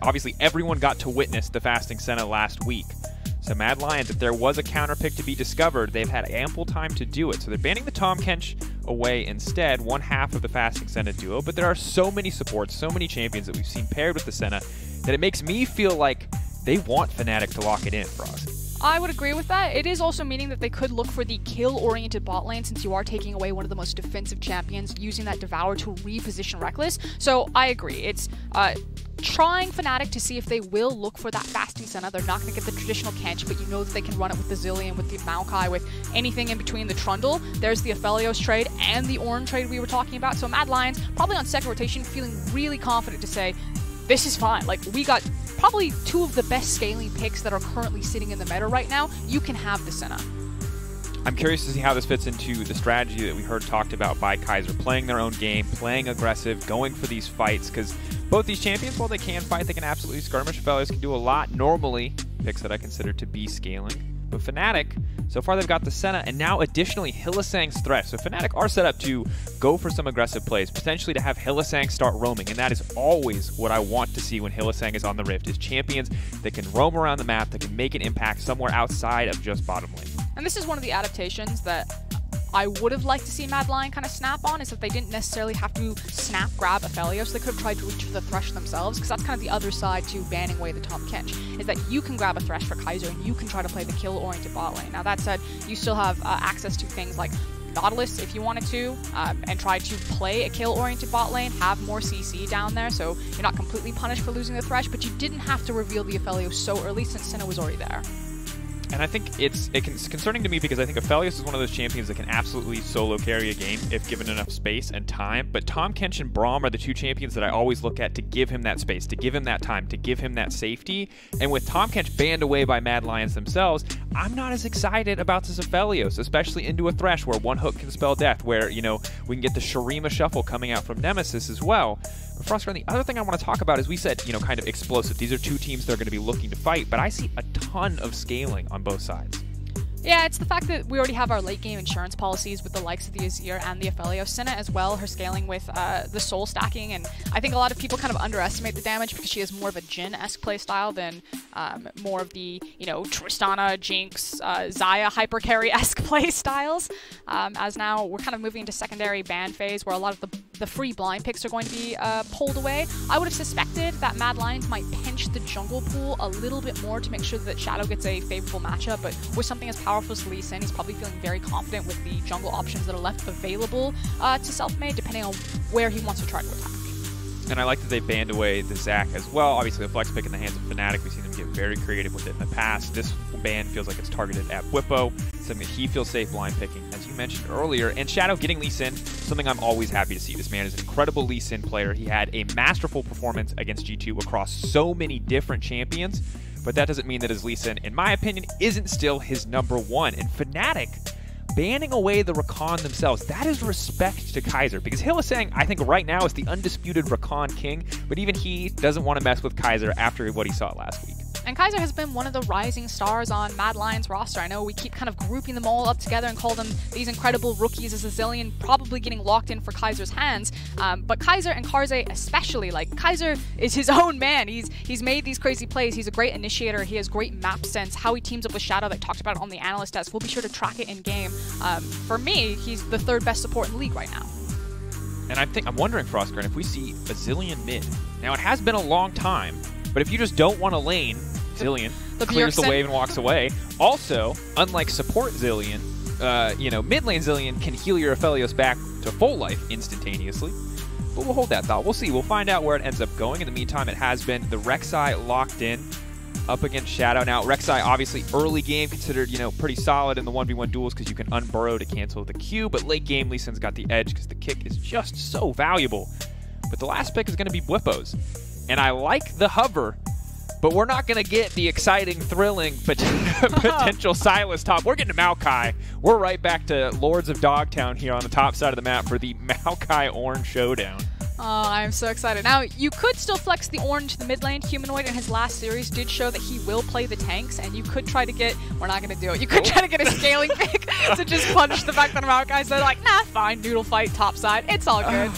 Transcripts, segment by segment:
Obviously, everyone got to witness the Fasting Senna last week. So Mad Lions, if there was a counter pick to be discovered, they've had ample time to do it. So they're banning the Tahm Kench away instead, one half of the Fasting Senna duo. But there are so many supports, so many champions that we've seen paired with the Senna that it makes me feel like they want Fnatic to lock it in, Frost. I would agree with that. It is also meaning that they could look for the kill-oriented bot lane, since you are taking away one of the most defensive champions, using that Devour to reposition Rekkles. So I agree. It's trying Fnatic to see if they will look for that Fasting Senna. They're not going to get the traditional Kench, but you know that they can run it with the Zilean, with the Maokai, with anything in between the Trundle. There's the Aphelios trade and the Ornn trade we were talking about. So Mad Lions, probably on second rotation, feeling really confident to say, this is fine. Like, we got probably two of the best scaling picks that are currently sitting in the meta right now. You can have the Senna. I'm curious to see how this fits into the strategy that we heard talked about by Kaiser, playing their own game, playing aggressive, going for these fights, because both these champions, while they can fight, they can absolutely skirmish. Aphelios can do a lot normally, picks that I consider to be scaling. But Fnatic, so far they've got the Senna, and now additionally Hylissang's Thresh. So Fnatic are set up to go for some aggressive plays, potentially to have Hylissang start roaming, and that is always what I want to see when Hylissang is on the Rift, is champions that can roam around the map, that can make an impact somewhere outside of just bottom lane. And this is one of the adaptations that I would have liked to see Mad Lion kind of snap on, is that they didn't necessarily have to snap grab Aphelios. They could have tried to reach for the Thresh themselves, because that's kind of the other side to banning away the Tahm Kench, is that you can grab a Thresh for Kaiser and you can try to play the kill-oriented bot lane. Now that said, you still have access to things like Nautilus if you wanted to, and try to play a kill-oriented bot lane, have more CC down there, so you're not completely punished for losing the Thresh, but you didn't have to reveal the Aphelios so early since Senna was already there. And I think it's concerning to me because I think Aphelios is one of those champions that can absolutely solo carry a game if given enough space and time. But Tahm Kench and Braum are the two champions that I always look at to give him that space, to give him that time, to give him that safety. And with Tahm Kench banned away by Mad Lions themselves, I'm not as excited about this Aphelios, especially into a Thresh where one hook can spell death, where, you know, we can get the Shurima Shuffle coming out from Nemesis as well. But Frost, the other thing I want to talk about is, we said, you know, kind of explosive. These are two teams that are going to be looking to fight, but I see a ton of scaling on both sides. Yeah, it's the fact that we already have our late game insurance policies with the likes of the Azir and the Aphelios. Senna as well, her scaling with the soul stacking, and I think a lot of people kind of underestimate the damage because she has more of a Jhin-esque playstyle than more of the, you know, Tristana, Jinx, Xayah hyper carry-esque playstyles. As now we're kind of moving into secondary ban phase where a lot of the free blind picks are going to be pulled away. I would have suspected that Mad Lions might pinch the jungle pool a little bit more to make sure that Shadow gets a favorable matchup, but with something as powerful as Lee Sin, he's probably feeling very confident with the jungle options that are left available to Selfmade, depending on where he wants to try to attack. And I like that they banned away the Zac as well. Obviously, the flex pick in the hands of Fnatic, we've seen them get very creative with it in the past. This ban feels like it's targeted at Bwipo, something that he feels safe blind picking, as you mentioned earlier. And Shadow getting Lee Sin, something I'm always happy to see. This man is an incredible Lee Sin player. He had a masterful performance against G2 across so many different champions, but that doesn't mean that his Lee Sin, in my opinion, isn't still his #1. And Fnatic banning away the Rakan themselves, that is respect to Kaiser, because Hylissang, I think right now, is the undisputed Rakan king, but even he doesn't want to mess with Kaiser after what he saw last week. And Kaiser has been one of the rising stars on Mad Lions roster. I know we keep kind of grouping them all up together and call them these incredible rookies as a Zilean probably getting locked in for Kaiser's hands. But Kaiser and Karze especially, like, Kaiser is his own man. He's made these crazy plays. He's a great initiator. He has great map sense. How he teams up with Shadow, that talked about it on the analyst desk. We'll be sure to track it in game. For me, he's the third best support in the league right now. And I'm wondering, Frostgren, if we see a Zilean mid. Now, it has been a long time, but if you just don't want to lane, Zilean clears the wave and walks away. Also, unlike support Zilean, you know, mid lane Zilean can heal your Aphelios back to full life instantaneously. But we'll hold that thought. We'll see. We'll find out where it ends up going. In the meantime, it has been the Rek'Sai locked in up against Shadow. Now, Rek'Sai, obviously, early game considered, you know, pretty solid in the 1v1 duels because you can unburrow to cancel the Q, but late game, Lee Sin's got the edge because the kick is just so valuable. But the last pick is going to be Bwipo's. And I like the hover, but we're not going to get the exciting, thrilling potential Sylas top. We're getting to Maokai. We're right back to Lords of Dogtown here on the top side of the map for the Maokai Ornn showdown. Oh, I'm so excited. Now, you could still flex the Ornn to the mid lane. Humanoid in his last series did show that he will play the tanks, and you could try to get, we're not going to do it, you could try to get a scaling pick to just punish the fact that Maokai said, like, nah, fine, noodle fight, top side, it's all good.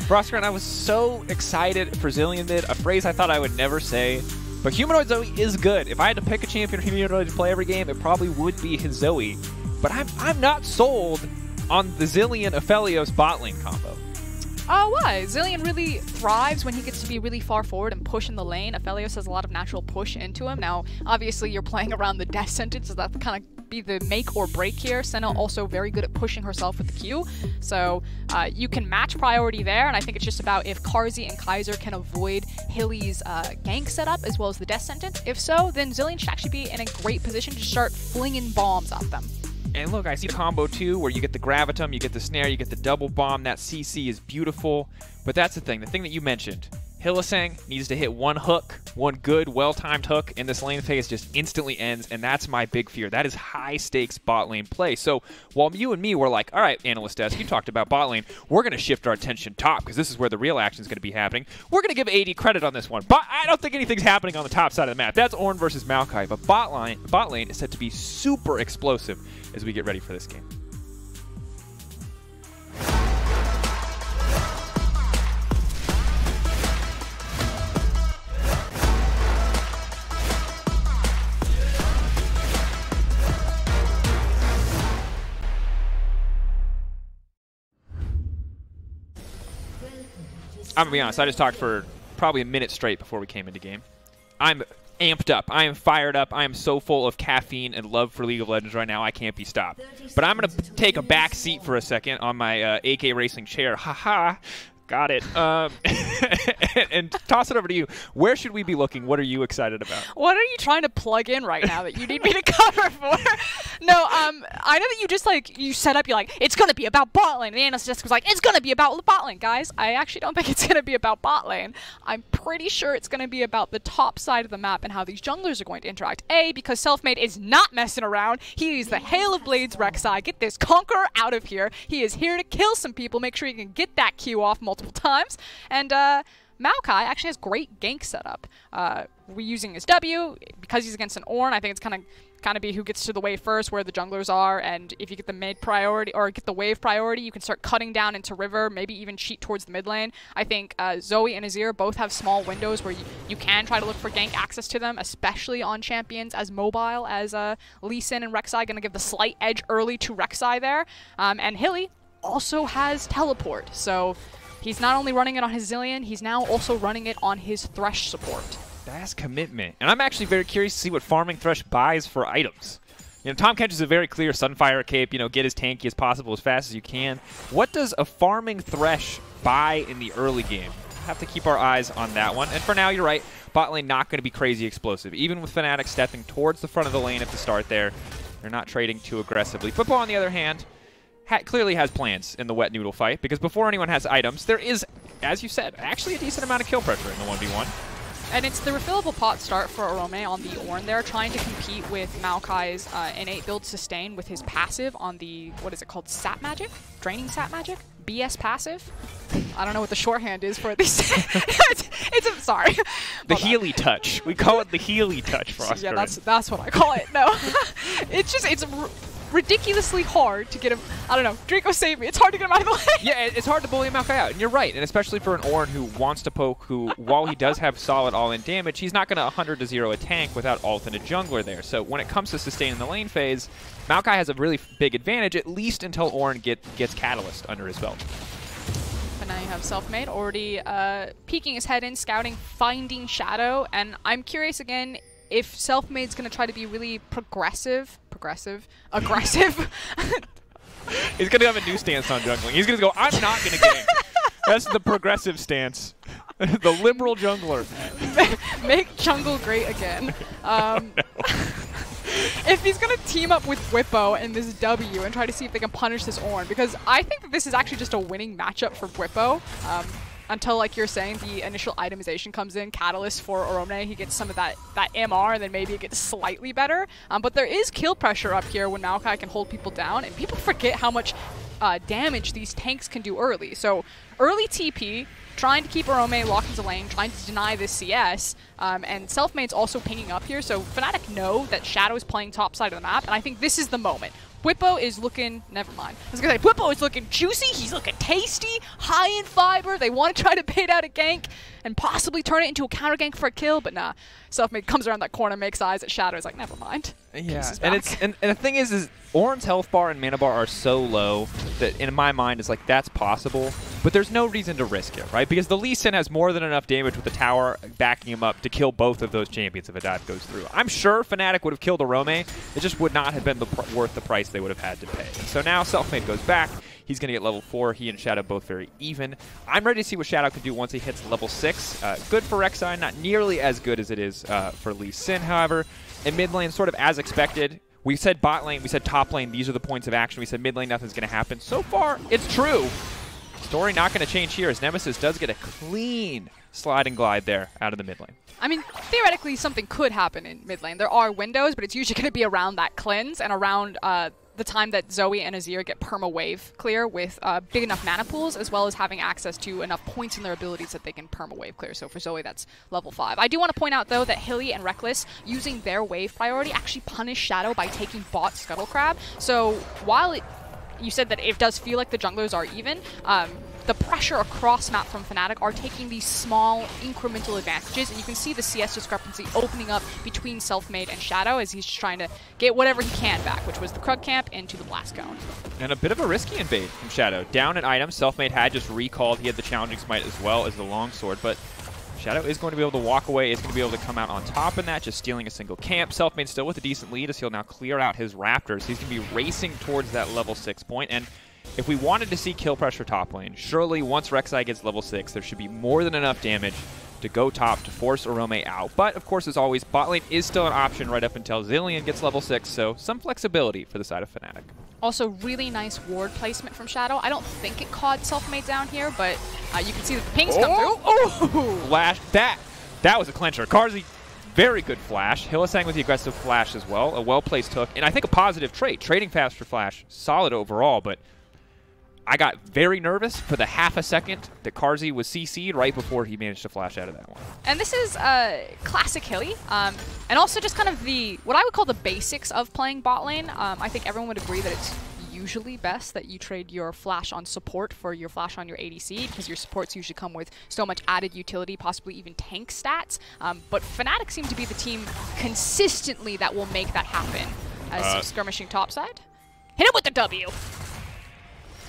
Frostgrind, I was so excited for Zilean mid, a phrase I thought I would never say. But Humanoid Zoe is good. If I had to pick a champion for Humanoid to play every game, it probably would be his Zoe. But I'm not sold on the Zilean Aphelios bot lane combo. Why? Zilean really thrives when he gets to be really far forward and push in the lane. Aphelios has a lot of natural push into him. Now, obviously, you're playing around the death sentence, so that kind of be the make or break here. Senna also very good at pushing herself with the Q, so you can match priority there, and I think it's just about if Carzzy and Kaiser can avoid Hilly's gank setup as well as the death sentence. If so, then Zilean should actually be in a great position to start flinging bombs at them. And look, I see combo too, where you get the Gravitum, you get the Snare, you get the double bomb. That CC is beautiful. But that's the thing that you mentioned. Hylissang needs to hit one hook, one good, well-timed hook, and this lane phase just instantly ends, and that's my big fear. That is high-stakes bot lane play. So while you and me were like, all right, Analyst Desk, you talked about bot lane, we're going to shift our attention top, because this is where the real action is going to be happening. We're going to give AD credit on this one, but I don't think anything's happening on the top side of the map. That's Ornn versus Maokai, but bot lane is set to be super explosive as we get ready for this game. I'm going to be honest, I just talked for probably a minute straight before we came into game. I'm amped up. I am fired up. I am so full of caffeine and love for League of Legends right now, I can't be stopped. But I'm going to take a back seat for a second on my AK Racing chair. Haha. Got it. And toss it over to you. Where should we be looking? What are you excited about? What are you trying to plug in right now that you need me to cover for? No, I know that you just you set up, you're like, it's going to be about bot lane. And the analyst just was like, it's going to be about bot lane. Guys, I actually don't think it's going to be about bot lane. I'm pretty sure it's going to be about the top side of the map and how these junglers are going to interact. A, because Selfmade is not messing around. He is the Hail of Blades Rek'Sai. Get this Conqueror out of here. He is here to kill some people. Make sure you can get that Q off multiple times. And Maokai actually has great gank setup. We're using his W because he's against an Ornn. I think it's kind of be who gets to the wave first, where the junglers are, and if you get the mid priority or get the wave priority, you can start cutting down into river, maybe even cheat towards the mid lane. I think Zoe and Azir both have small windows where you can try to look for gank access to them, especially on champions as mobile as Lee Sin and Rek'Sai. Going to give the slight edge early to Rek'Sai there, and Hilly also has teleport, so he's not only running it on his Zilean, he's now also running it on his Thresh support. That's commitment. And I'm actually very curious to see what farming Thresh buys for items. You know, Tahm Kench is a very clear Sunfire cape, you know, get as tanky as possible as fast as you can. What does a farming Thresh buy in the early game? Have to keep our eyes on that one. And for now, you're right, bot lane not going to be crazy explosive. Even with Fnatic stepping towards the front of the lane at the start there, they're not trading too aggressively. Football, on the other hand, clearly has plans in the wet noodle fight, because before anyone has items, there is, as you said, actually a decent amount of kill pressure in the 1v1. And it's the refillable pot start for Orome on the Ornn there, trying to compete with Maokai's innate build sustain with his passive on the, what is it called, Sap Magic? Draining Sap Magic? BS passive? I don't know what the shorthand is for these. Sorry. The Healy touch. We call it the Healy touch, Frostgrind. Yeah, that's what I call it. No. it's ridiculously hard to get him. I don't know. Draco save me. It's hard to get him out of the way. Yeah, it's hard to bully Maokai out, and you're right. And especially for an Ornn who wants to poke, who, while he does have solid all-in damage, he's not going to 100-0 a tank without ult and a jungler there. So when it comes to sustaining the lane phase, Maokai has a really big advantage, at least until Ornn gets Catalyst under his belt. But now you have Selfmade already peeking his head in, scouting, finding Shadow, and I'm curious again if Selfmade's going to try to be really aggressive. He's going to have a new stance on jungling. He's going to go, I'm not going to gank. That's the progressive stance. The liberal jungler. Make jungle great again. If he's going to team up with Whippo in this W and try to see if they can punish this Ornn, because I think that this is actually just a winning matchup for Whippo. Until, like you're saying, the initial itemization comes in, Catalyst for Orome, he gets some of that MR, and then maybe it gets slightly better. But there is kill pressure up here when Maokai can hold people down, and people forget how much damage these tanks can do early. So early TP, trying to keep Orome locked into lane, trying to deny this CS, and Selfmade's also pinging up here, so Fnatic know that Shadow is playing top side of the map, and I think this is the moment. Bwipo is looking, never mind. I was going to say, Bwipo is looking juicy, he's looking tasty, high in fiber. They want to try to bait out a gank and possibly turn it into a counter gank for a kill, but nah. Selfmade comes around that corner, makes eyes at Shadow, is like, never mind. Yeah, and the thing is Auron's health bar and mana bar are so low that in my mind it's like, that's possible, but there's no reason to risk it, right? Because the Lee Sin has more than enough damage with the tower backing him up to kill both of those champions if a dive goes through. I'm sure Fnatic would have killed Arome, it just would not have been worth the price they would have had to pay. So now Selfmade goes back. He's going to get level 4. He and Shadow both very even. I'm ready to see what Shadow can do once he hits level 6. Good for Rek'Sai, not nearly as good as it is for Lee Sin, however. In mid lane, sort of as expected. We said bot lane, we said top lane, these are the points of action. We said mid lane, nothing's going to happen. So far, it's true. Story not going to change here as Nemesis does get a clean slide and glide there out of the mid lane. I mean, theoretically, something could happen in mid lane. There are windows, but it's usually going to be around that cleanse and around the time that Zoe and Azir get perma-wave clear with big enough mana pools, as well as having access to enough points in their abilities that they can perma-wave clear. So for Zoe, that's level 5. I do want to point out, though, that Hilly and Rekkles, using their wave priority, actually punish Shadow by taking bot Scuttle Crab. So while you said that it does feel like the junglers are even, the pressure across map from Fnatic are taking these small incremental advantages, and you can see the CS discrepancy opening up between Selfmade and Shadow as he's just trying to get whatever he can back, which was the Krug camp into the Blast Cone. And a bit of a risky invade from Shadow. Down an item, Selfmade had just recalled. He had the Challenging Smite as well as the Longsword, but Shadow is going to be able to walk away, is going to be able to come out on top in that, just stealing a single camp. Selfmade still with a decent lead as he'll now clear out his Raptors. He's going to be racing towards that level 6 point, and if we wanted to see kill pressure top lane, surely once Rek'Sai gets level 6, there should be more than enough damage to go top to force Arome out. But, of course, as always, bot lane is still an option right up until Zilean gets level 6, so some flexibility for the side of Fnatic. Also, really nice ward placement from Shadow. I don't think it caught Selfmade down here, but you can see that the pings come through. Oh! Flash. That was a clincher. Carzzy, very good flash. Hylissang with the aggressive flash as well. A well-placed hook, and I think a positive trait. Trading fast for flash, solid overall, but I got very nervous for the half a second that Carzzy was CC'd right before he managed to flash out of that one. And this is classic Hilly, and also just kind of what I would call the basics of playing bot lane. I think everyone would agree that it's usually best that you trade your flash on support for your flash on your ADC, because your supports usually come with so much added utility, possibly even tank stats. But Fnatic seem to be the team consistently that will make that happen. As skirmishing topside. Hit him with the W!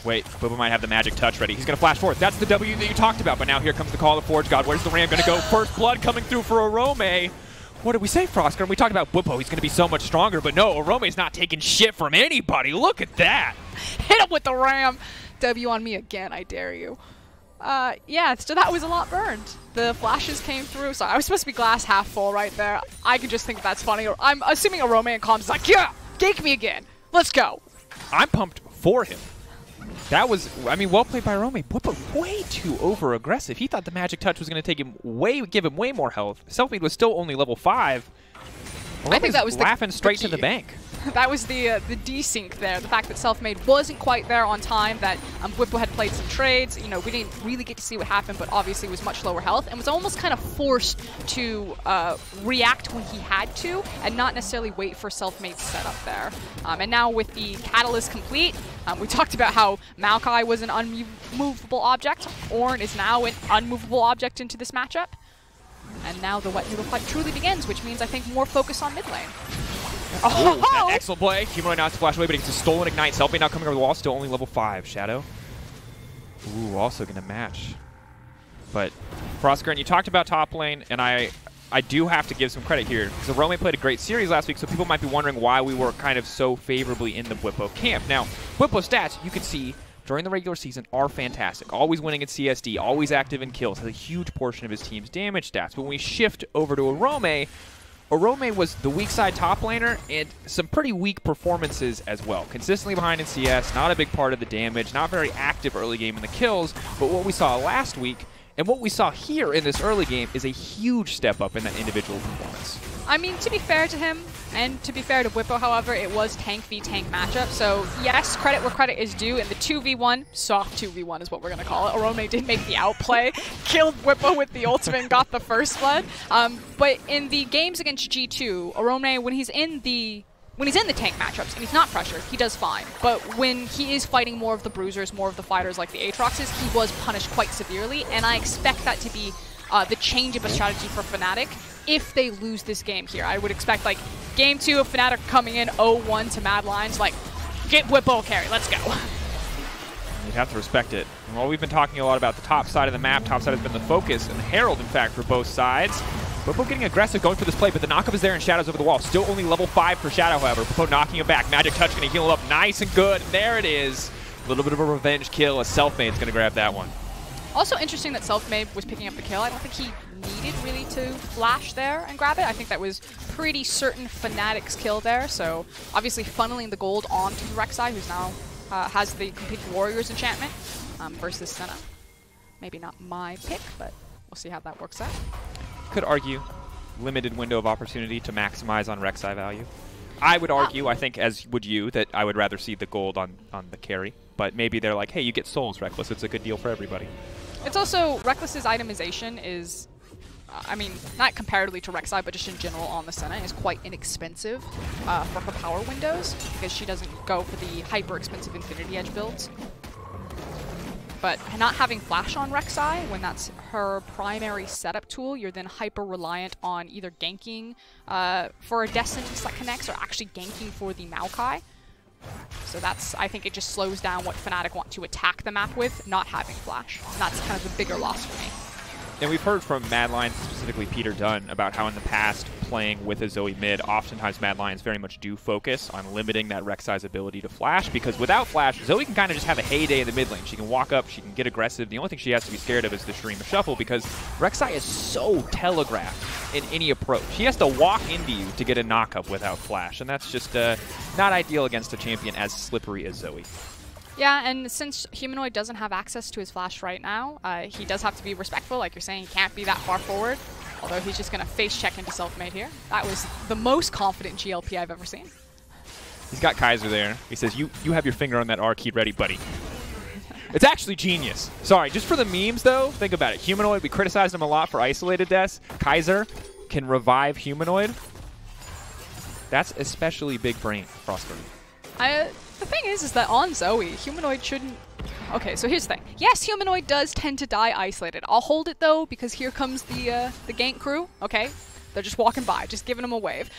Wait, Bwipo might have the magic touch ready. He's going to flash forward. That's the W that you talked about, but now here comes the call of Forge God. Where's the Ram going to go? First blood coming through for Arome. What did we say, Frostgurn? We talked about Bwipo. He's going to be so much stronger, but no, Arome's not taking shit from anybody. Look at that. Hit him with the Ram. W on me again, I dare you. Yeah, so that was a lot burned. The flashes came through. Sorry, I was supposed to be glass half full right there. I could just think that's funny. I'm assuming Arome and Comms is like, yeah, gank me again. Let's go. I'm pumped for him. That was, I mean, well played by Arome. Bwipo way too over-aggressive. He thought the magic touch was going to give him way more health. Selfmade was still only level 5. I think that was laughing straight to the bank. That was the desync there. The fact that Selfmade wasn't quite there on time, that Bwipo had played some trades. You know, we didn't really get to see what happened, but obviously was much lower health and was almost kind of forced to react when he had to and not necessarily wait for Selfmade's setup there. And now with the Catalyst complete, we talked about how Maokai was an unmovable object. Ornn is now an unmovable object into this matchup. And now the wet noodle fight truly begins, which means I think more focus on mid lane. Oh, that excellent play. Humanoid not to flash away, but it's a stolen ignite. Selfmade now coming over the wall, still only level 5. Shadow. Ooh, also going to match. But Frostgurn, you talked about top lane, and I do have to give some credit here, because Arome played a great series last week, so people might be wondering why we were kind of so favorably in the Bwipo camp. Now, Bwipo stats, you can see, during the regular season are fantastic. Always winning at CSD, always active in kills, has a huge portion of his team's damage stats. But when we shift over to Arome was the weak side top laner and some pretty weak performances as well. Consistently behind in CS, not a big part of the damage, not very active early game in the kills, but what we saw last week and what we saw here in this early game is a huge step up in that individual performance. I mean, to be fair to him, and to be fair to Bwipo, however, it was tank v tank matchup. So yes, credit where credit is due. In the 2v1, soft 2v1 is what we're going to call it. Arome did make the outplay, killed Bwipo with the ultimate and got the first blood. But in the games against G2, Arome, when he's in the when he's in the tank matchups and he's not pressured, he does fine. But when he is fighting more of the bruisers, more of the fighters like the Aatroxes, he was punished quite severely, and I expect that to be the change of a strategy for Fnatic if they lose this game here. I would expect, like, game 2 of Fnatic coming in 0-1 to Mad Lions, like, get Whippo carry, let's go. You'd have to respect it. And while we've been talking a lot about the top side of the map, top side has been the focus and the herald, in fact, for both sides. Whippo getting aggressive, going for this play, but the knockup is there and Shadow's over the wall. Still only level 5 for Shadow, however. Whippo knocking him back. Magic Touch going to heal him up nice and good. And there it is. A little bit of a revenge kill as Selfmade's going to grab that one. Also interesting that Selfmade was picking up the kill. I don't think he needed really to flash there and grab it. I think that was pretty certain Fnatic's kill there. So obviously funneling the gold onto the Rek'Sai, who's now has the complete Warriors enchantment versus Senna. Maybe not my pick, but we'll see how that works out. Could argue limited window of opportunity to maximize on Rek'Sai value. I would argue, I think, as would you, that I would rather see the gold on the carry. But maybe they're like, hey, you get souls, Rekkles. It's a good deal for everybody. It's also, Rekkles' itemization is, I mean, not comparatively to Rek'Sai, but just in general on the Senna, is quite inexpensive for her power windows, because she doesn't go for the hyper-expensive Infinity Edge builds. But not having Flash on Rek'Sai, when that's her primary setup tool, you're then hyper-reliant on either ganking for a Destinies that connects, or actually ganking for the Maokai. So that's, I think it just slows down what Fnatic want to attack the map with, not having Flash. And that's kind of the bigger loss for me. And we've heard from Mad Lions, specifically Peter Dunn, about how in the past, playing with a Zoe mid, oftentimes Mad Lions very much do focus on limiting that Rek'Sai's ability to flash, because without flash, Zoe can kind of just have a heyday in the mid lane. She can walk up, she can get aggressive. The only thing she has to be scared of is the Shurima Shuffle, because Rek'Sai is so telegraphed in any approach. She has to walk into you to get a knockup without flash, and that's just not ideal against a champion as slippery as Zoe. Yeah, and since Humanoid doesn't have access to his flash right now, he does have to be respectful. Like you're saying, he can't be that far forward. Although he's just going to face check into Selfmade here. That was the most confident GLP I've ever seen. He's got Kaiser there. He says, you have your finger on that R key ready, buddy. It's actually genius. Sorry, just for the memes, though, think about it. Humanoid, we criticized him a lot for isolated deaths. Kaiser can revive Humanoid. That's especially big brain, Frostburn. The thing is that on Zoe, Humanoid shouldn't... Okay, so here's the thing. Yes, Humanoid does tend to die isolated. I'll hold it, though, because here comes the gank crew, okay? They're just walking by, just giving them a wave.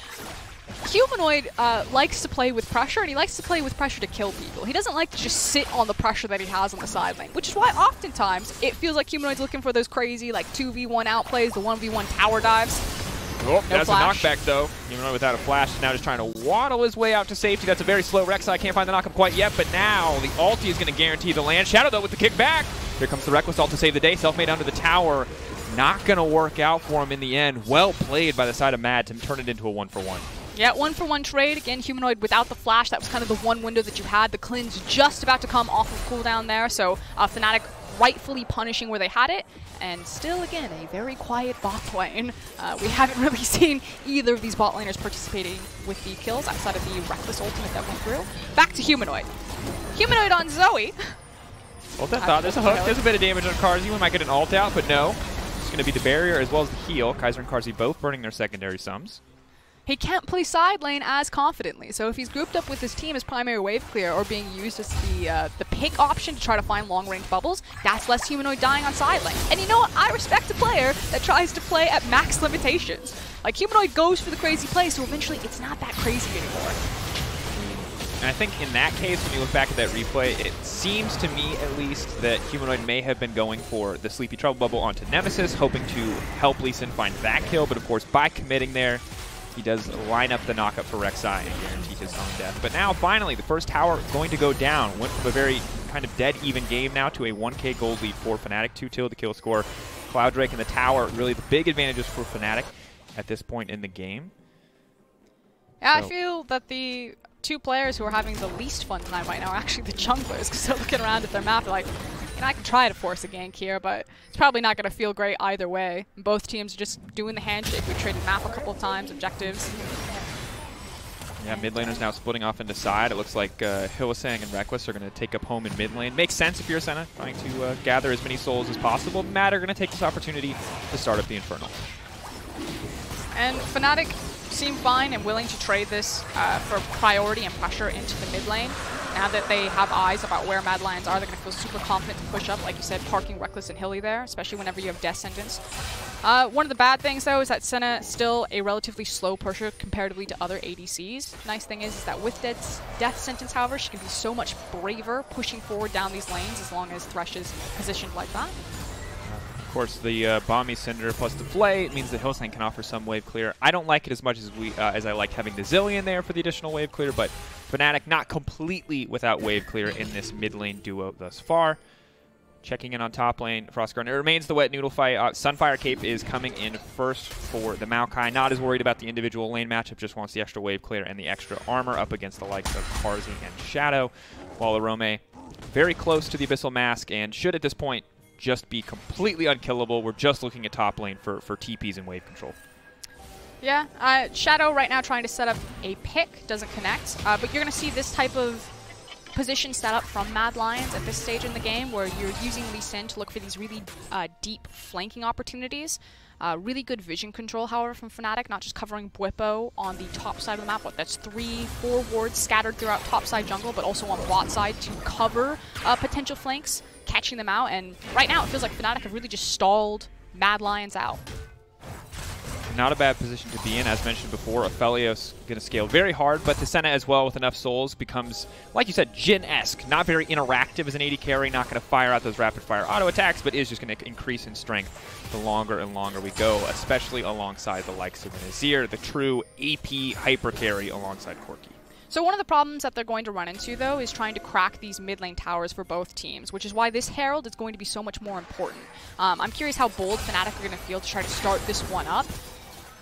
Humanoid likes to play with pressure, and he likes to play with pressure to kill people. He doesn't like to just sit on the pressure that he has on the side lane, which is why oftentimes it feels like Humanoid's looking for those crazy, like, 2v1 outplays, the 1v1 tower dives. Oh, that's a knockback, though. Humanoid without a flash is now just trying to waddle his way out to safety. That's a very slow Rek'Sai. Can't find the knockup quite yet, but now the ulti is going to guarantee the land. Shadow, though, with the kick back. Here comes the Reckless ult to save the day. Selfmade under the tower. Not going to work out for him in the end. Well played by the side of Mad to turn it into a 1-for-1. Yeah, 1-for-1 trade. Again, Humanoid without the flash. That was kind of the one window that you had. The cleanse just about to come off of cooldown there, so Fnatic rightfully punishing where they had it. And still, again, a very quiet bot lane. We haven't really seen either of these bot laners participating with the kills outside of the Reckless ultimate that went through. Back to Humanoid. Humanoid on Zoe. Ult that thought. There's a hook. There's a bit of damage on Carzzy. We might get an ult out, but no. It's going to be the barrier as well as the heal. Kaiser and Carzzy both burning their secondary sums. He can't play side lane as confidently, so if he's grouped up with his team as primary wave clear or being used as the pick option to try to find long-range bubbles, that's less Humanoid dying on side lane. And you know what? I respect a player that tries to play at max limitations. Like, Humanoid goes for the crazy play, so eventually it's not that crazy anymore. And I think in that case, when you look back at that replay, it seems to me, at least, that Humanoid may have been going for the Sleepy Trouble Bubble onto Nemesis, hoping to help Lee Sin find that kill, but of course, by committing there, he does line up the knockup for Rek'Sai and guarantee his own death. But now, finally, the first tower going to go down. Went from a very kind of dead even game now to a 1k gold lead for Fnatic. 2-2 the kill score. Cloud Drake and the tower, really the big advantages for Fnatic at this point in the game. Yeah, so I feel that the two players who are having the least fun tonight right now are actually the junglers, because they're looking around at their map, they're like, you know, I can try to force a gank here, but it's probably not going to feel great either way. And both teams are just doing the handshake. We traded map a couple of times, objectives. Yeah, mid laners now splitting off into side. It looks like Hylissang and Reckless are going to take up home in mid lane. Makes sense if you're Senna, trying to gather as many souls as possible. Mad are going to take this opportunity to start up the Infernal. And Fnatic seem fine and willing to trade this for priority and pressure into the mid lane. Now that they have eyes about where Mad Lions are, they're going to feel super confident to push up, like you said, parking Reckless and Hilly there, especially whenever you have Death Sentence. One of the bad things, though, is that Senna still a relatively slow pusher comparatively to other ADCs. Nice thing is that with Death Sentence, however, she can be so much braver pushing forward down these lanes as long as Thresh is positioned like that. Of course, the Bomby Cinder plus the Flay means that Hylissang can offer some wave clear. I don't like it as much as I liked having the Zilean there for the additional wave clear, but Fnatic not completely without wave clear in this mid lane duo thus far. Checking in on top lane, Frostguard. It remains the wet noodle fight. Sunfire Cape is coming in first for the Maokai. Not as worried about the individual lane matchup, just wants the extra wave clear and the extra armor up against the likes of Carzzy and Shadow. While Arome very close to the Abyssal Mask and should at this point just be completely unkillable. We're just looking at top lane for TPs and wave control. Yeah, Shadow right now trying to set up a pick, doesn't connect, but you're going to see this type of position set up from Mad Lions at this stage in the game where you're using Lee Sin to look for these really deep flanking opportunities. Really good vision control, however, from Fnatic, not just covering Bwipo on the top side of the map. That's 3-4 wards scattered throughout top side jungle, but also on bot side to cover potential flanks, catching them out. And right now it feels like Fnatic have really just stalled Mad Lions out. Not a bad position to be in. As mentioned before, Aphelios going to scale very hard, but the Senna as well with enough souls becomes, like you said, Jhin-esque. Not very interactive as an AD carry, not going to fire out those rapid-fire auto attacks, but is just going to increase in strength the longer and longer we go, especially alongside the likes of Nazir, the true AP hyper carry alongside Corki. So one of the problems that they're going to run into, though, is trying to crack these mid lane towers for both teams, which is why this Herald is going to be so much more important. I'm curious how bold Fnatic are going to feel to try to start this one up,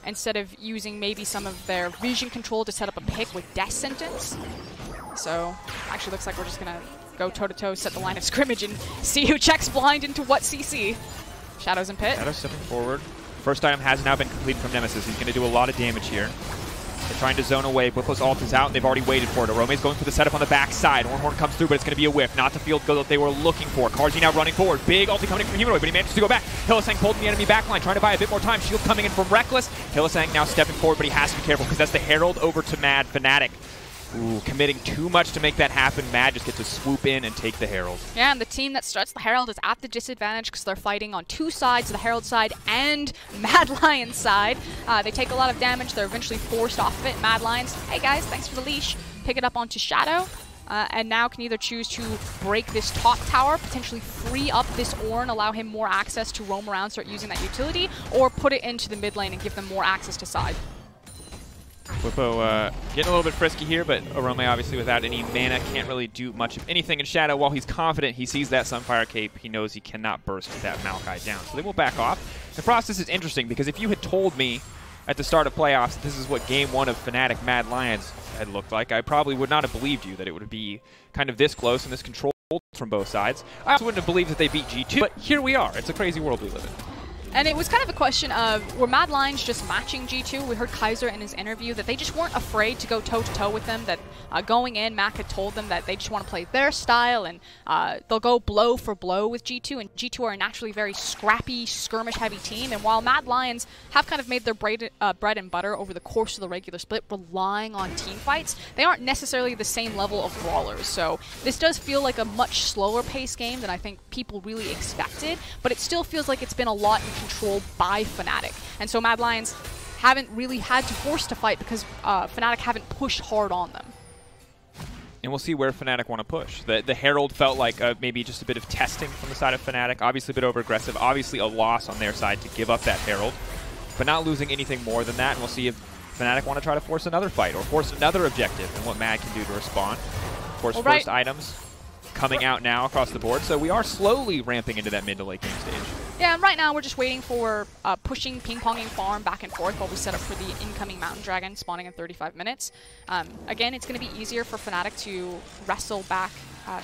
instead of using maybe some of their vision control to set up a pick with Death Sentence. So, actually looks like we're just going to go toe-to-toe, set the line of scrimmage, and see who checks blind into what CC. Shadows in pit. Shadow stepping forward. First item has now been completed from Nemesis. He's going to do a lot of damage here. They're trying to zone away. Bwipo's ult is out, and they've already waited for it. Arome's going for the setup on the backside. Ornhorn comes through, but it's going to be a whiff. Not the field goal that they were looking for. Carzzy now running forward. Big ulti coming in from Humanoid, but he manages to go back. Hylissang pulled in the enemy backline, trying to buy a bit more time. Shield coming in from Reckless. Hylissang now stepping forward, but he has to be careful because that's the Herald over to Mad Fnatic. Ooh, committing too much to make that happen. Mad just gets to swoop in and take the Herald. Yeah, and the team that starts the Herald is at the disadvantage because they're fighting on two sides, the Herald side and Mad Lions side. They take a lot of damage. They're eventually forced off of it. Mad Lions, hey guys, thanks for the leash. Pick it up onto Shadow. And now can either choose to break this top tower, potentially free up this Ornn, allow him more access to roam around, start using that utility, or put it into the mid lane and give them more access to side. Bwipo getting a little bit frisky here, but Arome obviously without any mana can't really do much of anything in Shadow. While he's confident, he sees that Sunfire Cape, he knows he cannot burst that Maokai down. So they will back off. The process is interesting because if you had told me at the start of playoffs this is what game one of Fnatic Mad Lions had looked like, I probably would not have believed you that it would be kind of this close and this controlled from both sides. I also wouldn't have believed that they beat G2, but here we are. It's a crazy world we live in. And it was kind of a question of, were Mad Lions just matching G2? We heard Kaiser in his interview that they just weren't afraid to go toe-to-toe with them, that going in, Mac had told them that they just want to play their style, and they'll go blow for blow with G2, and G2 are a naturally very scrappy, skirmish-heavy team, and while Mad Lions have kind of made their bread and butter over the course of the regular split, relying on team fights, they aren't necessarily the same level of brawlers, so this does feel like a much slower-paced game than I think people really expected, but it still feels like it's been a lot in controlled by Fnatic. And so Mad Lions haven't really had to force to fight because Fnatic haven't pushed hard on them. And we'll see where Fnatic want to push. The Herald felt like maybe just a bit of testing from the side of Fnatic. Obviously a bit over-aggressive. Obviously a loss on their side to give up that Herald. But not losing anything more than that. And we'll see if Fnatic want to try to force another fight or force another objective and what Mad can do to respond. Of course, first items coming out now across the board. So we are slowly ramping into that mid to late game stage. Yeah, and right now we're just waiting for pushing, ping-ponging farm back and forth while we set up for the incoming Mountain Dragon spawning in 35 minutes. Again, it's going to be easier for Fnatic to wrestle back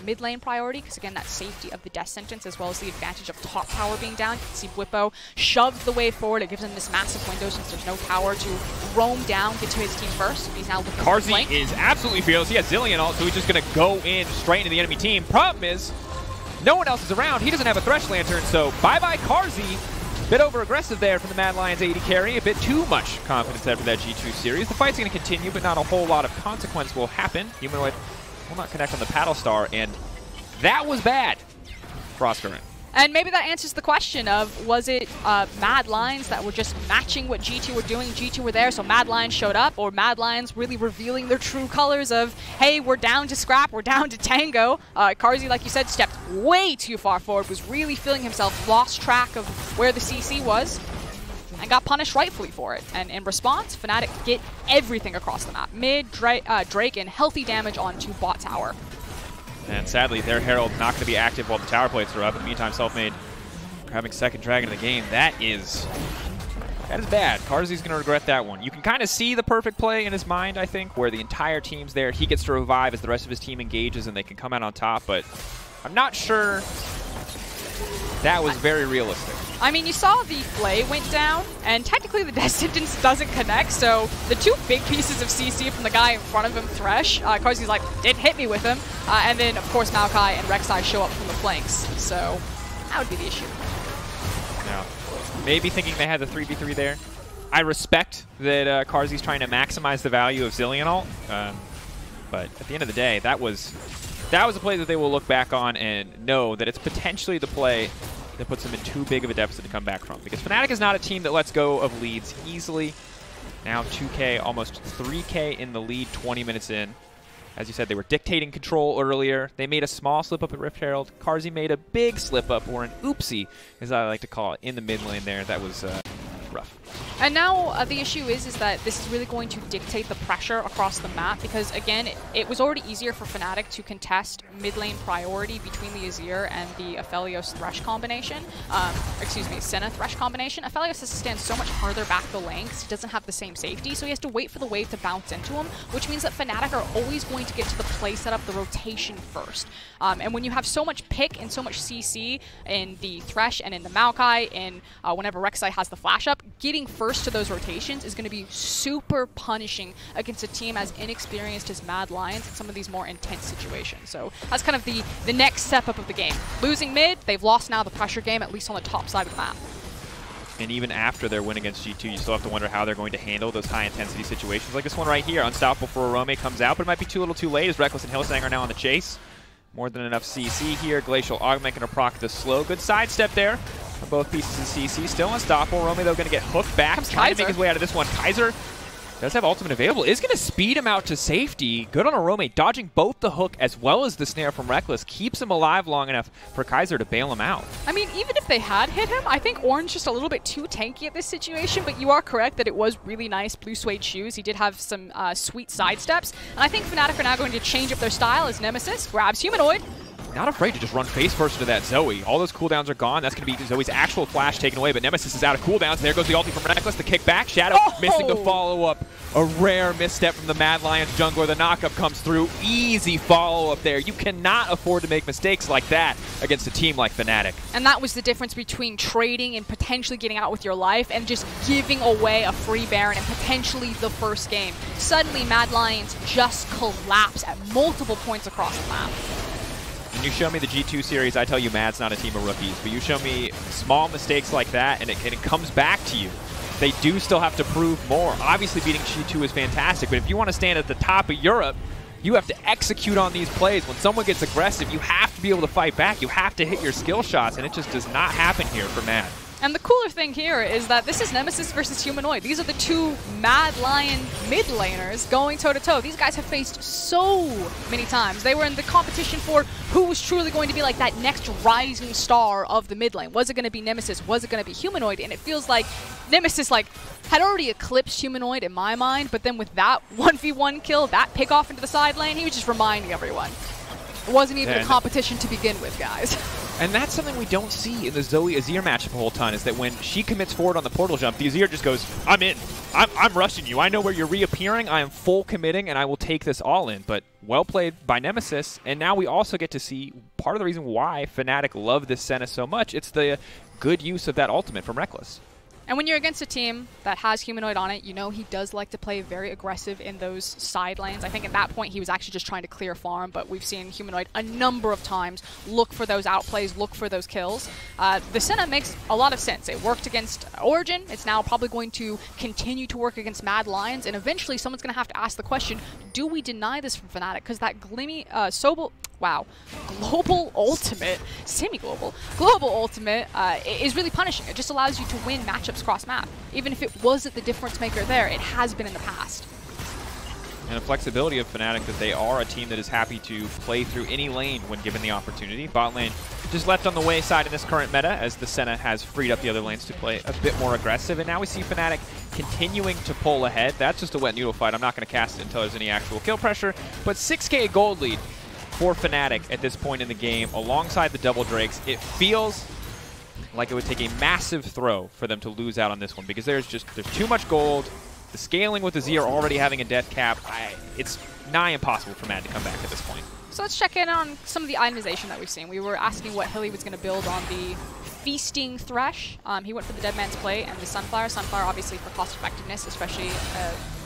mid lane priority because, again, that safety of the Death Sentence as well as the advantage of top tower being down. You can see Bwipo shoved the way forward. It gives him this massive window since there's no tower to roam down, get to his team first. He's now looking for Carzzy is absolutely fearless. He has Zilean ult, so he's just going to go in straight into the enemy team. Problem is, no one else is around. He doesn't have a Thresh Lantern, so bye-bye Carzzy. Bit over-aggressive there from the Mad Lions AD carry. A bit too much confidence after that G2 series. The fight's going to continue, but not a whole lot of consequence will happen. Humanoid will not connect on the Paddle Star, and that was bad. Frostcurrent. And maybe that answers the question of, was it Mad Lions that were just matching what G2 were doing? G2 were there, so Mad Lions showed up, or Mad Lions really revealing their true colors of, hey, we're down to scrap, we're down to tango. Carzzy, like you said, stepped way too far forward, was really feeling himself, lost track of where the CC was, and got punished rightfully for it. And in response, Fnatic get everything across the map. Mid, Drake, and healthy damage onto bot tower. And sadly, their Herald not going to be active while the tower plates are up. In the meantime, Selfmade grabbing second dragon of the game. That is bad. Carzzy's going to regret that one. You can kind of see the perfect play in his mind, I think, where the entire team's there. He gets to revive as the rest of his team engages and they can come out on top, but I'm not sure that was very realistic. I mean, you saw the Flay went down, and technically the Descendants doesn't connect, so the two big pieces of CC from the guy in front of him, Thresh, Carzzy's like, didn't hit me with him, and then, of course, Maokai and Rek'Sai show up from the flanks, so that would be the issue. Now, maybe thinking they had the 3v3 there. I respect that Carzzy's trying to maximize the value of Zilean ult, but at the end of the day, that was a play that they will look back on and know that it's potentially the play that puts them in too big of a deficit to come back from. Because Fnatic is not a team that lets go of leads easily. Now 2K, almost 3K in the lead 20 minutes in. As you said, they were dictating control earlier. They made a small slip-up at Rift Herald. Carzzy made a big slip-up, or an oopsie, as I like to call it, in the mid lane there. That was rough. And now the issue is that this is really going to dictate the pressure across the map because, again, it was already easier for Fnatic to contest mid lane priority between the Azir and the Aphelios Thresh combination. Excuse me, Senna Thresh combination. Aphelios has to stand so much farther back the lane because he doesn't have the same safety, so he has to wait for the wave to bounce into him, which means that Fnatic are always going to get to the play setup, the rotation first. And when you have so much pick and so much CC in the Thresh and in the Maokai, and whenever Rek'Sai has the flash up, getting first to those rotations is going to be super punishing against a team as inexperienced as Mad Lions in some of these more intense situations. So that's kind of the next step up of the game. Losing mid, they've lost now the pressure game, at least on the top side of the map. And even after their win against G2, you still have to wonder how they're going to handle those high-intensity situations. Like this one right here, Unstoppable for Arome comes out, but it might be too little too late as Rekkles and Hylissang are now on the chase. More than enough CC here. Glacial Augment going to proc the slow. Good sidestep there. Both pieces of CC still unstoppable. Rome, though, going to get hooked back. Trying to make his way out of this one. Kaiser does have ultimate available. Is going to speed him out to safety. Good on Arome. Dodging both the hook as well as the snare from Rekkles. Keeps him alive long enough for Kaiser to bail him out. I mean, even if they had hit him, I think Orange just a little bit too tanky at this situation, but you are correct that it was really nice blue suede shoes. He did have some sweet sidesteps. And I think Fnatic are now going to change up their style as Nemesis grabs Humanoid. Not afraid to just run face first into that Zoe. All those cooldowns are gone. That's going to be Zoe's actual flash taken away, but Nemesis is out of cooldowns. There goes the ulti from Rekkles, the kickback. Shadow missing the follow-up. A rare misstep from the Mad Lions jungler. The knockup comes through. Easy follow-up there. You cannot afford to make mistakes like that against a team like Fnatic. And that was the difference between trading and potentially getting out with your life and just giving away a free Baron and potentially the first game. Suddenly, Mad Lions just collapse at multiple points across the map. When you show me the G2 series, I tell you Mad's not a team of rookies. But you show me small mistakes like that, and it comes back to you. They do still have to prove more. Obviously, beating G2 is fantastic, but if you want to stand at the top of Europe, you have to execute on these plays. When someone gets aggressive, you have to be able to fight back. You have to hit your skill shots, and it just does not happen here for Mad. And the cooler thing here is that this is Nemesis versus Humanoid. These are the two Mad Lion mid laners going toe-to-toe. These guys have faced so many times. They were in the competition for who was truly going to be like that next rising star of the mid lane. Was it going to be Nemesis? Was it going to be Humanoid? And it feels like Nemesis had already eclipsed Humanoid in my mind, but then with that 1v1 kill, that pick off into the side lane, he was just reminding everyone. It wasn't even a competition to begin with, guys. And that's something we don't see in the Zoe Azir matchup a whole ton, is that when she commits forward on the portal jump, the Azir just goes, I'm in. I'm rushing you. I know where you're reappearing. I am full committing, and I will take this all in. But well played by Nemesis. And now we also get to see part of the reason why Fnatic love this Senna so much. It's the good use of that ultimate from Rekkles. And when you're against a team that has Humanoid on it, you know he does like to play very aggressive in those side lanes. I think at that point he was actually just trying to clear farm, but we've seen Humanoid a number of times look for those outplays, look for those kills. The Senna makes a lot of sense. It worked against Origin. It's now probably going to continue to work against Mad Lions, and eventually someone's going to have to ask the question, do we deny this from Fnatic? Because that global ultimate, semi-global, global ultimate is really punishing. It just allows you to win matchups cross-map. Even if it wasn't the difference maker there, it has been in the past. And the flexibility of Fnatic that they are a team that is happy to play through any lane when given the opportunity. Bot lane just left on the wayside in this current meta as the Senna has freed up the other lanes to play a bit more aggressive. And now we see Fnatic continuing to pull ahead. That's just a wet noodle fight. I'm not going to cast it until there's any actual kill pressure. But 6K gold lead for Fnatic at this point in the game alongside the double Drakes. It feels like it would take a massive throw for them to lose out on this one because there's too much gold. The scaling with the Z are already having a death cap. It's nigh impossible for Mad to come back at this point. So let's check in on some of the itemization that we've seen. We were asking what Hilly was going to build on the Feasting Thresh. He went for the Dead Man's Plate and the Sunflower. Sunflower obviously for cost effectiveness, especially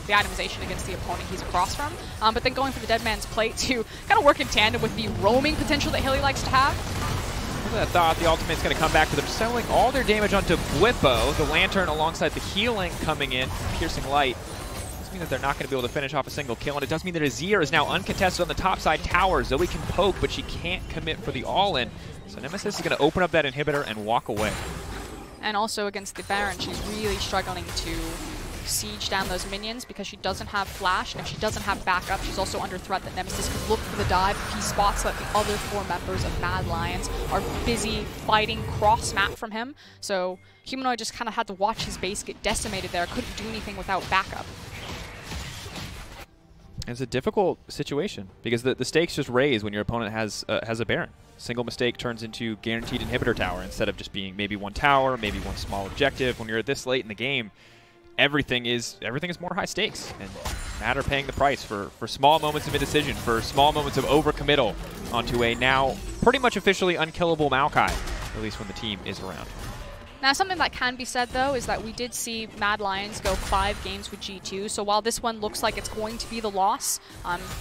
the itemization against the opponent he's across from. But then going for the Dead Man's Plate to kind of work in tandem with the roaming potential that Hilly likes to have. I thought the ultimate's going to come back to them, selling all their damage onto Bwipo. The Lantern alongside the healing coming in, piercing light. Does mean that they're not going to be able to finish off a single kill, and it does mean that Azir is now uncontested on the top side tower. Zoe can poke, but she can't commit for the all-in. So Nemesis is going to open up that inhibitor and walk away. And also against the Baron, she's really struggling to siege down those minions because she doesn't have flash, and if she doesn't have backup, she's also under threat that Nemesis could look for the dive if he spots that the other 4 members of Mad Lions are busy fighting cross-map from him. So Humanoid just kind of had to watch his base get decimated there, couldn't do anything without backup. It's a difficult situation because the stakes just raise when your opponent has a Baron. Single mistake turns into guaranteed inhibitor tower instead of just being maybe one tower, maybe one small objective. When you're this late in the game, everything is more high stakes, and Mad are paying the price for small moments of indecision, for small moments of overcommittal onto a now pretty much officially unkillable Maokai, at least when the team is around. Now, something that can be said, though, is that we did see Mad Lions go 5 games with G2, so while this one looks like it's going to be the loss,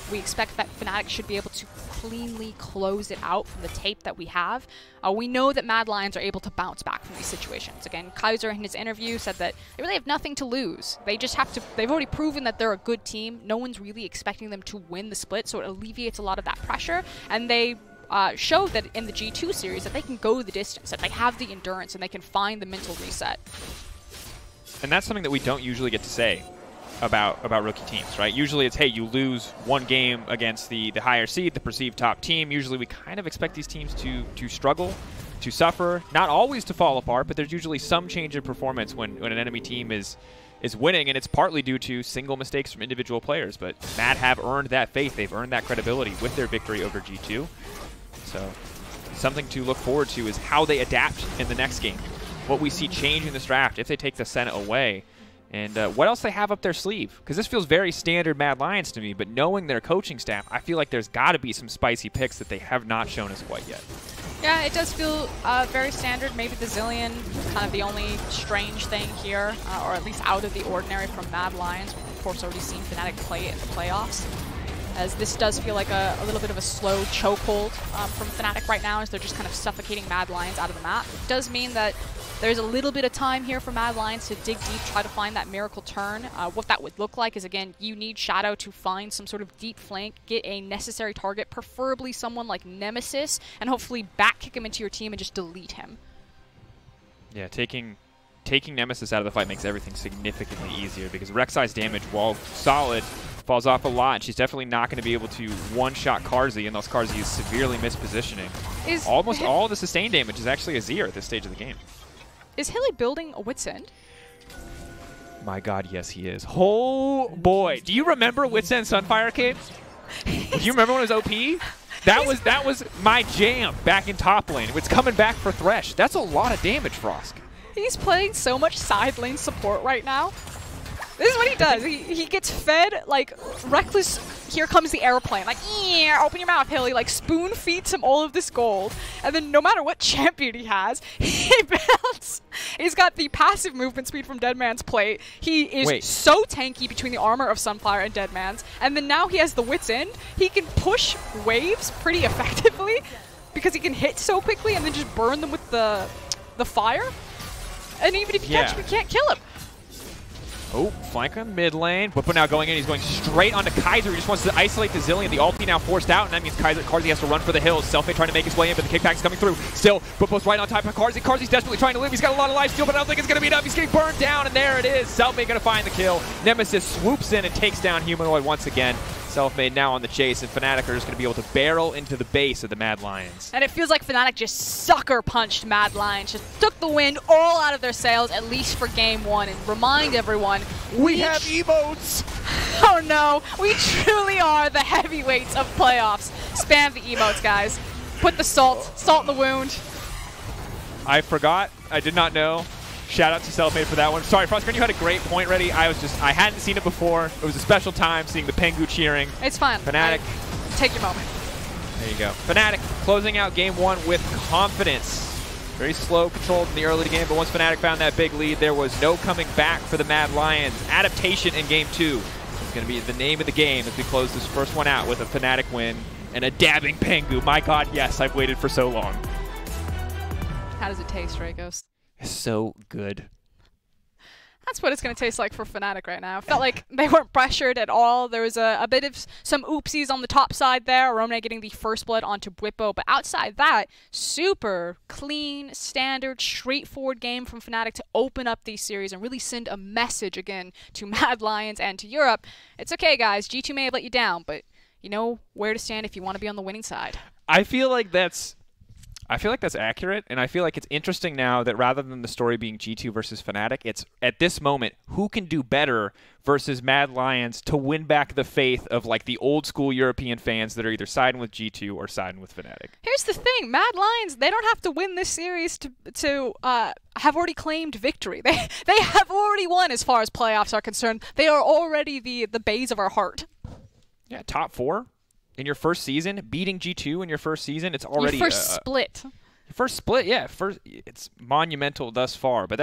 we expect that Fnatic should be able to cleanly close it out from the tape that we have. We know that Mad Lions are able to bounce back from these situations. Again, Kaiser in his interview said that they really have nothing to lose. They just have to, they've already proven that they're a good team. No one's really expecting them to win the split, so it alleviates a lot of that pressure, and they showed that in the G2 series that they can go the distance, that they have the endurance, and they can find the mental reset. And that's something that we don't usually get to say about rookie teams, right? Usually it's, hey, you lose one game against the higher seed, the perceived top team. Usually we kind of expect these teams to struggle, to suffer, not always to fall apart, but there's usually some change in performance when an enemy team is winning, and it's partly due to single mistakes from individual players. But Mad have earned that faith. They've earned that credibility with their victory over G2. So something to look forward to is how they adapt in the next game. What we see change in this draft if they take the Senna away, and what else they have up their sleeve. Because this feels very standard Mad Lions to me, but knowing their coaching staff, I feel like there's got to be some spicy picks that they have not shown us quite yet. Yeah, it does feel very standard. Maybe the Zilean, kind of the only strange thing here, or at least out of the ordinary from Mad Lions. We've, of course, already seen Fnatic play it in the playoffs, as this does feel like a little bit of a slow chokehold from Fnatic right now, as they're just kind of suffocating Mad Lions out of the map. It does mean that there's a little bit of time here for Mad Lions to dig deep, try to find that miracle turn. What that would look like is, again, you need Shadow to find some sort of deep flank, get a necessary target, preferably someone like Nemesis, and hopefully back kick him into your team and just delete him. Yeah, taking Nemesis out of the fight makes everything significantly easier, because Rek'Sai's damage, while solid, falls off a lot. She's definitely not going to be able to one-shot Carzzy, unless Carzzy is severely mispositioning. Almost all the sustained damage is actually Azir at this stage of the game. Is Hilly building a Wit's End? My god, yes he is. Oh boy, do you remember Wit's End Sunfire Cape? Do you remember when it was OP? That was my jam back in top lane. It's coming back for Thresh. That's a lot of damage, Frost. He's playing so much side lane support right now. This is what he does. He gets fed, like, reckless, here comes the airplane. Like, yeah, open your mouth, Hilly. Like, spoon feeds him all of this gold. And then no matter what champion he has, he builds. He's got the passive movement speed from Deadman's plate. He is so tanky between the armor of Sunfire and Deadman's. And then now he has the Wit's End. He can push waves pretty effectively because he can hit so quickly and then just burn them with the fire. And even if you catch him, you can't kill him. Oh, flank on mid lane. Bwipo now going in. He's going straight onto Kaiser. He just wants to isolate the Zilean. The ulti now forced out, and that means Carzzy has to run for the hills. Selfie trying to make his way in, but the kickback's coming through. Still, Bwipo's right on top of Carzzy. Carzzy's desperately trying to live. He's got a lot of life steal, but I don't think it's going to be enough. He's getting burned down, and there it is. Selfmade going to find the kill. Nemesis swoops in and takes down Humanoid once again. Selfmade now on the chase, and Fnatic are just going to be able to barrel into the base of the Mad Lions. And it feels like Fnatic just sucker punched Mad Lions, just took the wind all out of their sails, at least for game one, and remind everyone, we have emotes! Oh no, we truly are the heavyweights of playoffs. Spam the emotes, guys. Put the salt in the wound. I forgot, I did not know. Shout out to Selfmade for that one. Sorry, Frostgren, you had a great point ready. I hadn't seen it before. It was a special time seeing the Pengu cheering. It's fun. Fnatic. Take your moment. There you go. Fnatic closing out game one with confidence. Very slow, controlled in the early game, but once Fnatic found that big lead, there was no coming back for the Mad Lions. Adaptation in game two is going to be the name of the game as we close this first one out with a Fnatic win and a dabbing Pengu. My God, yes, I've waited for so long. How does it taste, Dragos? So good. That's what it's going to taste like for Fnatic right now. Felt like they weren't pressured at all. There was a bit of some oopsies on the top side there. Aromne getting the first blood onto Bwipo. But outside that, super clean, standard, straightforward game from Fnatic to open up these series and really send a message again to Mad Lions and to Europe. It's okay, guys. G2 may have let you down, but you know where to stand if you want to be on the winning side. I feel like that's accurate, and I feel like it's interesting now that rather than the story being G2 versus Fnatic, it's at this moment who can do better versus Mad Lions to win back the faith of like the old school European fans that are either siding with G2 or siding with Fnatic. Here's the thing, Mad Lions, they don't have to win this series to have already claimed victory. They have already won as far as playoffs are concerned. They are already the bays of our heart. Yeah, top four. In your first season, beating G2 in your first season, it's already your first split. First split, yeah. It's monumental thus far, but